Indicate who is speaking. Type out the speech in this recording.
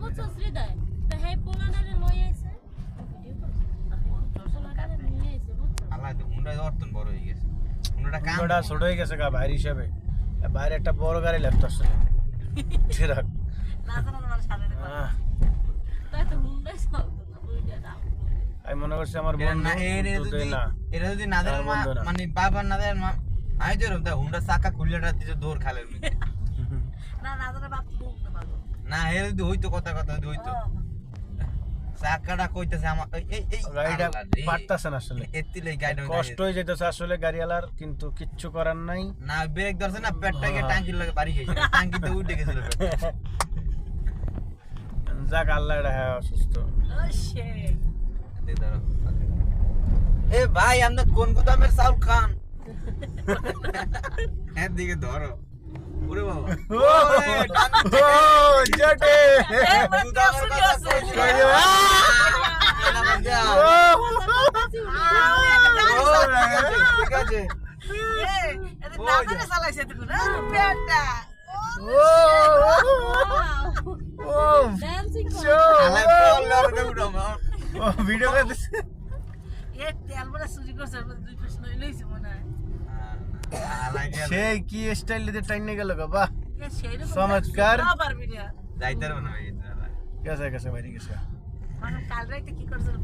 Speaker 1: বুঝছো হৃদয় তা হে পোলাডারে লই আইছে পোলাডারে নিয়ে আইছে বুঝছো
Speaker 2: আল্লাহ তো হুন্ডা অর্থন বড় হয়ে গেছে হুন্ডাটা কাম
Speaker 3: হুন্ডাটা ছোট হয়ে গেছে গা ভাইয়ের হিসাবে বাইরে একটা বড় গাড়ি লাগতো আসলে ট্রাক
Speaker 1: তাই তো হুন্ডাই চলতো না দুইটা দাম
Speaker 3: আমি মনে করছি আমার
Speaker 2: এরা
Speaker 3: বন্ধু
Speaker 2: না
Speaker 3: কিন্তু না
Speaker 2: এরা যদি না দেন
Speaker 3: আমার বন্ধু না।
Speaker 2: মানে বাবা না দেন আমি তো এরকম হুন্ডা চাকা খুললেটা দিছে দৌড় খালের মধ্যে না এরা যদি হইতো কথা যদি হইতো চাকাটা কইতেছে আমার এই
Speaker 3: গাড়িটা
Speaker 2: আল্লাহ রে।
Speaker 3: পারতাছে না আসলে
Speaker 2: এতিলে গাড়িটা
Speaker 3: কষ্ট হয়ে যেতেছে আসলে গাড়িওয়ালার কিন্তু কিচ্ছু করার নাই
Speaker 2: না ব্রেক ধরছে না পেটটাকে টাঙ্কির লাগে বাড়ি গেছে টাঙ্কিতে উঠে গেছিল পেটটা।
Speaker 3: যাক আল্লাহ এটা হ্যাঁ অসুস্থ
Speaker 2: দে দাঁড়াও। এ ভাই আমরা কোন গুদামের চাউল খান এর দিকে ধরো ওরে বাবা ওরে, টাঙ্কি
Speaker 3: ও জটে
Speaker 2: গুদামের কথা কইছিল। এলা বাজা। ঠিক আছে
Speaker 3: ও
Speaker 1: ডান্সিং
Speaker 2: আলাই বললে আর কেউ উঠাবো।
Speaker 3: ও ভিডিও করতেছে
Speaker 2: আলাই গেল।
Speaker 3: সেই কি স্টাইল দিতে টাইনে গেল গো বাহ চমৎকার
Speaker 2: যাইতে পারবো না ভাই
Speaker 3: গেছে গেছে বাইরে গেছে
Speaker 4: কাল রাইতে কি করছিল